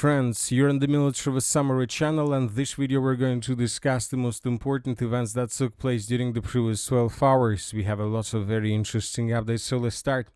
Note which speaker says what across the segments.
Speaker 1: friends, you're on the Military Summary channel, and this video we're going to discuss the most important events that took place during the previous 12 hours. We have a lot of very interesting updates, so let's start.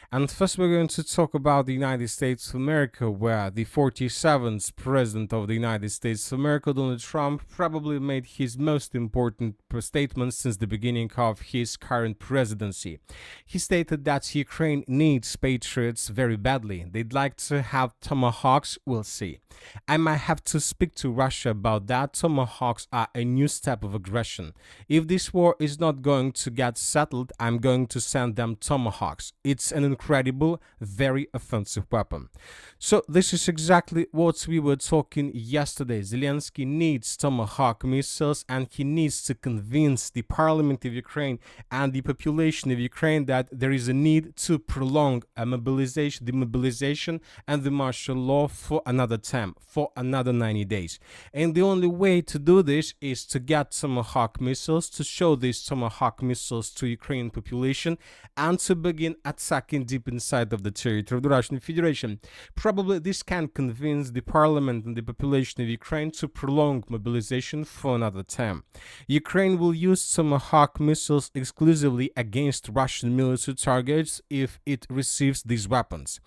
Speaker 1: And first we're going to talk about the United States of America, where the 47th President of the United States of America, Donald Trump, probably made his most important statement since the beginning of his current presidency. He stated that Ukraine needs patriots very badly. They'd like to have Tomahawks, we'll see. I might have to speak to Russia about that. Tomahawks are a new step of aggression. If this war is not going to get settled, I'm going to send them Tomahawks. It's an incredible, very offensive weapon. So this is exactly what we were talking yesterday. Zelensky needs Tomahawk missiles, and he needs to convince the parliament of Ukraine and the population of Ukraine that there is a need to prolong the mobilization and the martial law for another time, for another 90 days. And the only way to do this is to get Tomahawk missiles, to show these Tomahawk missiles to Ukrainian population, and to begin attacking deep inside of the territory of the Russian Federation. Probably this can convince the parliament and the population of Ukraine to prolong mobilization for another time. Ukraine will use Tomahawk missiles exclusively against Russian military targets if it receives these weapons.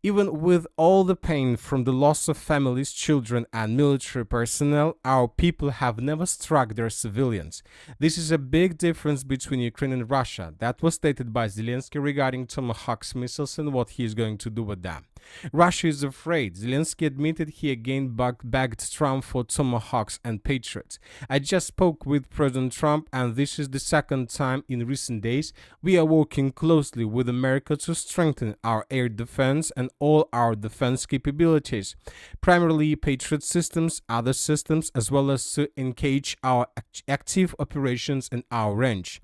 Speaker 1: Even with all the pain from the loss of families, children, and military personnel, our people have never struck their civilians. This is a big difference between Ukraine and Russia. That was stated by Zelensky regarding Tomahawk missiles and what he is going to do with them. Russia is afraid. Zelensky admitted he again begged Trump for Tomahawks and Patriots. I just spoke with President Trump, and this is the second time in recent days we are working closely with America to strengthen our air defense and all our defense capabilities, primarily Patriot systems, other systems, as well as to engage our active operations in our range.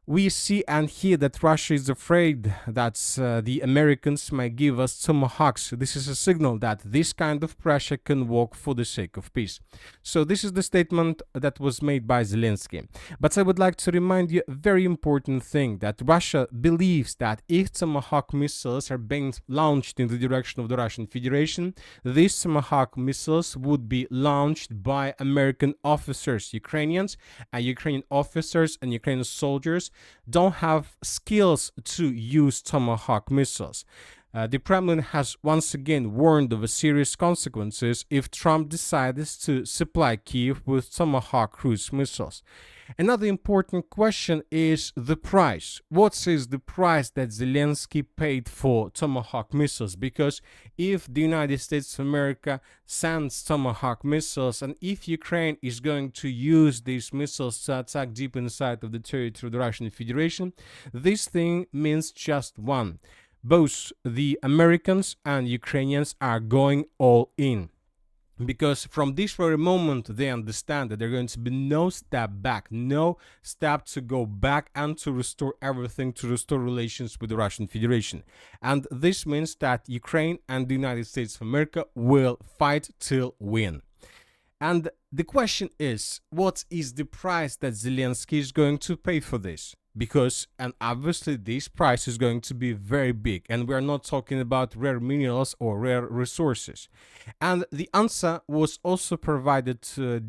Speaker 1: We see and hear that Russia is afraid that the Americans might give us Tomahawks. This is a signal that this kind of pressure can work for the sake of peace. So this is the statement that was made by Zelensky. But I would like to remind you a very important thing, that Russia believes that if Tomahawk missiles are being launched in the direction of the Russian Federation, these Tomahawk missiles would be launched by American officers. Ukrainian officers and Ukrainian soldiers don't have skills to use Tomahawk missiles. The Kremlin has once again warned of serious consequences if Trump decides to supply Kyiv with Tomahawk cruise missiles. Another important question is the price. What is the price that Zelensky paid for Tomahawk missiles? Because if the United States of America sends Tomahawk missiles, and if Ukraine is going to use these missiles to attack deep inside of the territory of the Russian Federation, this thing means just one. Both the Americans and Ukrainians are going all in. Because from this very moment they understand that there's going to be no step back, no step to go back and to restore everything, to restore relations with the Russian Federation. And this means that Ukraine and the United States of America will fight till win. And the question is, what is the price that Zelensky is going to pay for this? Because, and obviously this price is going to be very big, and we are not talking about rare minerals or rare resources. And the answer was also provided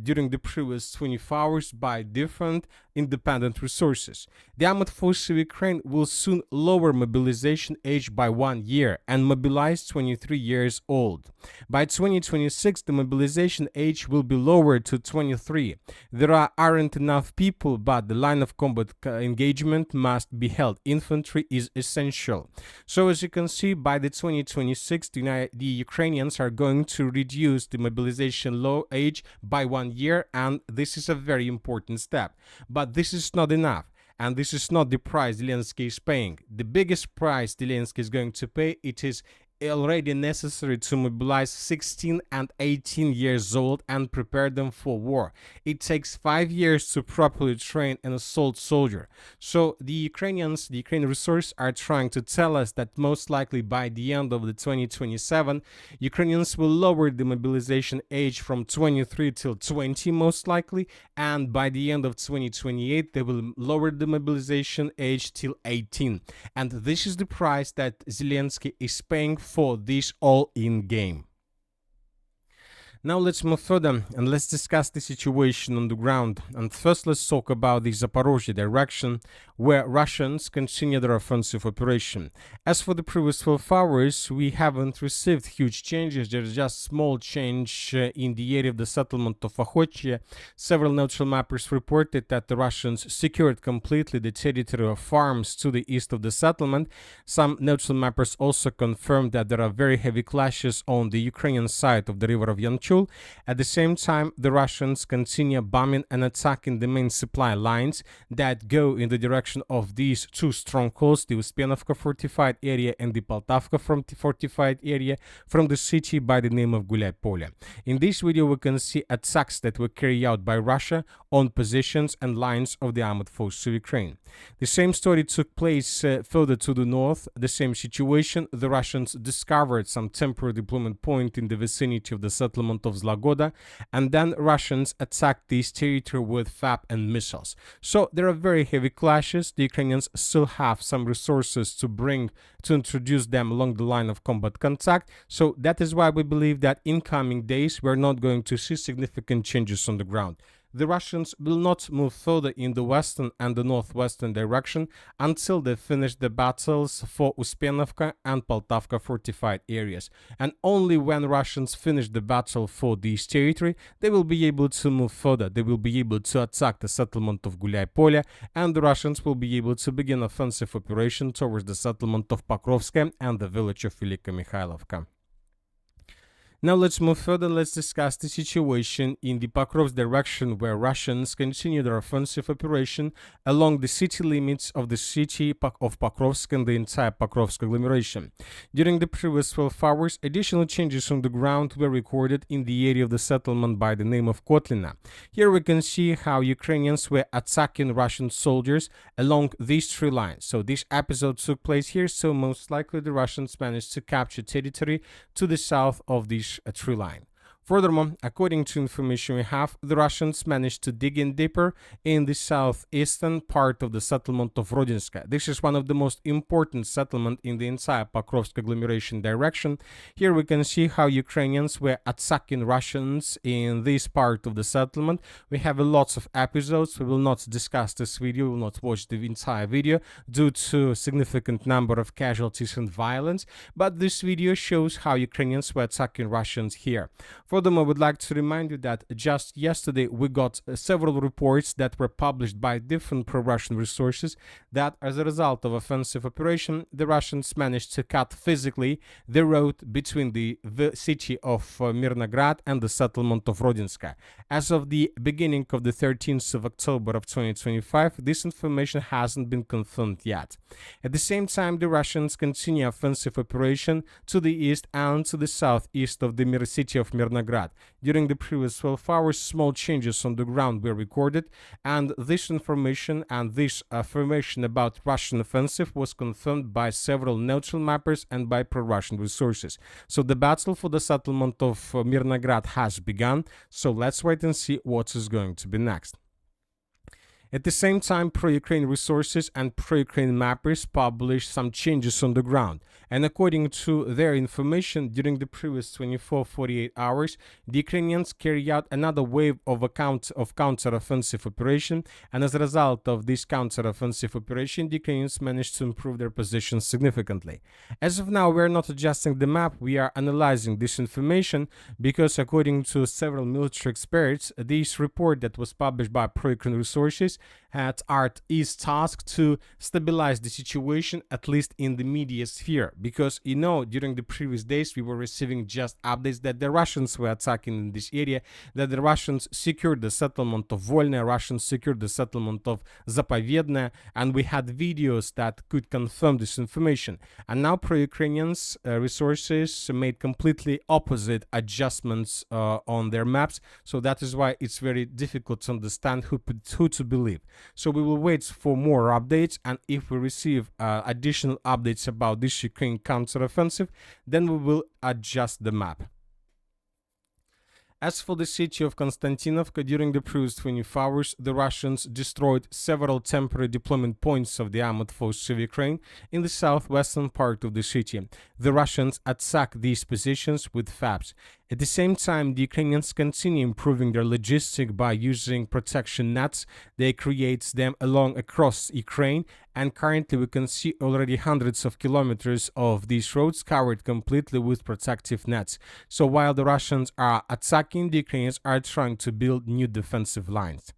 Speaker 1: during the previous 24 hours by different independent resources. The armed forces of Ukraine will soon lower mobilization age by 1 year and mobilize 23 years old. By 2026, the mobilization age will be lowered to 23. There aren't enough people, but the line of combat engagement must be held. Infantry is essential. So as you can see, by the 2026, the Ukrainians are going to reduce the mobilization age by 1 year, and this is a very important step. But this is not enough. And this is not the price Zelensky is paying. The biggest price Zelensky is going to pay, it is already necessary to mobilize 16 and 18 years old and prepare them for war. It takes 5 years to properly train an assault soldier. So the Ukrainian resources are trying to tell us that most likely by the end of the 2027, Ukrainians will lower the mobilization age from 23 till 20 most likely, and by the end of 2028 they will lower the mobilization age till 18. And this is the price that Zelensky is paying for this all-in game. Now let's move further and let's discuss the situation on the ground. And first let's talk about the Zaporozhye direction, where Russians continue their offensive operation. As for the previous 12 hours, we haven't received huge changes. There's just small change in the area of the settlement of Okhotye. Several neutral mappers reported that the Russians secured completely the territory of farms to the east of the settlement. Some neutral mappers also confirmed that there are very heavy clashes on the Ukrainian side of the river of Yanchul. At the same time, the Russians continue bombing and attacking the main supply lines that go in the direction of these two strongholds, the Uspenovka fortified area and the Poltavka fortified area, from the city by the name of Gulay Polye. In this video, we can see attacks that were carried out by Russia on positions and lines of the armed forces of Ukraine. The same story took place further to the north. The same situation. The Russians discovered some temporary deployment point in the vicinity of the settlement of Zlagoda, and then Russians attacked this territory with FAB and missiles. So there are very heavy clashes. The Ukrainians still have some resources to introduce them along the line of combat contact. So that is why we believe that in coming days we're not going to see significant changes on the ground. The Russians will not move further in the western and the northwestern direction until they finish the battles for Uspenovka and Poltavka fortified areas. And only when Russians finish the battle for this territory, they will be able to move further. They will be able to attack the settlement of Gulay Polye, and the Russians will be able to begin offensive operation towards the settlement of Pokrovsk and the village of Velika Mikhailovka. Now let's move further. Let's discuss the situation in the Pokrovsk direction, where Russians continue their offensive operation along the city limits of the city of Pokrovsk and the entire Pokrovsk agglomeration. During the previous 12 hours, additional changes on the ground were recorded in the area of the settlement by the name of Kotlina. Here we can see how Ukrainians were attacking Russian soldiers along these three lines. So this episode took place here, so most likely the Russians managed to capture territory to the south of this tree line. Furthermore, according to information we have, the Russians managed to dig in deeper in the southeastern part of the settlement of Rodinska. This is one of the most important settlements in the entire Pokrovsk agglomeration direction. Here we can see how Ukrainians were attacking Russians in this part of the settlement. We have lots of episodes. We will not discuss this video, we will not watch the entire video due to a significant number of casualties and violence, but this video shows how Ukrainians were attacking Russians here. Furthermore, I would like to remind you that just yesterday we got several reports that were published by different pro-Russian resources that as a result of offensive operation, the Russians managed to cut physically the road between the city of Mirnograd and the settlement of Rodinska. As of the beginning of the 13th of October of 2025, this information hasn't been confirmed yet. At the same time, the Russians continue offensive operation to the east and to the southeast of the city of Mirnograd. During the previous 12 hours, small changes on the ground were recorded, and this information about Russian offensive was confirmed by several neutral mappers and by pro-Russian resources. So the battle for the settlement of Mirnograd has begun, so let's wait and see what is going to be next. At the same time, pro-Ukraine resources and pro-Ukraine mappers published some changes on the ground. And according to their information, during the previous 24-48 hours, the Ukrainians carried out another wave of counter-offensive operation. And as a result of this counter-offensive operation, the Ukrainians managed to improve their position significantly. As of now, we are not adjusting the map. We are analyzing this information because, according to several military experts, this report that was published by pro-Ukraine resources is tasked to stabilize the situation, at least in the media sphere. Because, during the previous days, we were receiving just updates that the Russians were attacking in this area, that the Russians secured the settlement of Volne, Russians secured the settlement of Zapovedne, and we had videos that could confirm this information. And now pro-Ukrainians resources made completely opposite adjustments on their maps, so that is why it's very difficult to understand who to believe. So we will wait for more updates, and if we receive additional updates about this Ukraine counteroffensive, then we will adjust the map. As for the city of Konstantinovka, during the previous 24 hours, the Russians destroyed several temporary deployment points of the armed forces of Ukraine in the southwestern part of the city. The Russians attacked these positions with FABs. At the same time, the Ukrainians continue improving their logistics by using protection nets. They create them across Ukraine, and currently we can see already hundreds of kilometers of these roads covered completely with protective nets. So while the Russians are attacking, the Ukrainians are trying to build new defensive lines.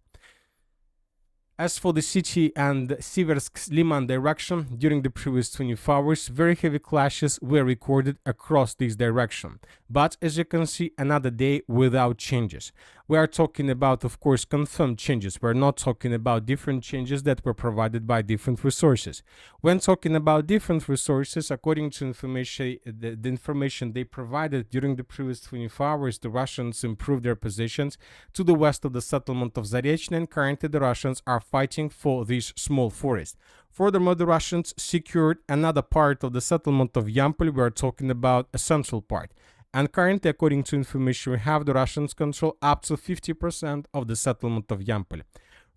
Speaker 1: As for the city and Siversk-Liman direction, during the previous 24 hours, very heavy clashes were recorded across this direction. But as you can see, another day without changes. We are talking about, of course, confirmed changes. We're not talking about different changes that were provided by different resources. When talking about different resources, according to the information they provided during the previous 24 hours, the Russians improved their positions to the west of the settlement of Zarechny, and currently the Russians are fighting for this small forest. Furthermore, the Russians secured another part of the settlement of Yampol. We are talking about a central part. And currently, according to information we have, the Russians control up to 50% of the settlement of Yampol.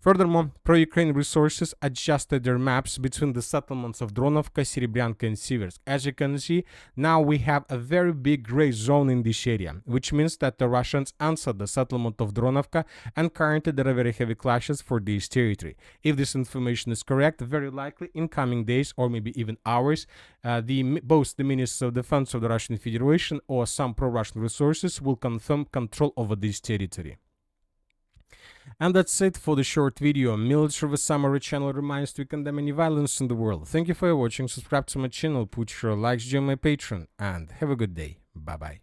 Speaker 1: Furthermore, pro-Ukraine resources adjusted their maps between the settlements of Dronovka, Serebryanka, and Siversk. As you can see, now we have a very big gray zone in this area, which means that the Russians answered the settlement of Dronovka, and currently there are very heavy clashes for this territory. If this information is correct, very likely in coming days or maybe even hours, both the Ministers of Defense of the Russian Federation or some pro-Russian resources will confirm control over this territory. And that's it for the short video. Military Summary channel reminds to condemn any violence in the world. Thank you for watching, subscribe to my channel, put your likes, join my Patreon, and have a good day. Bye bye.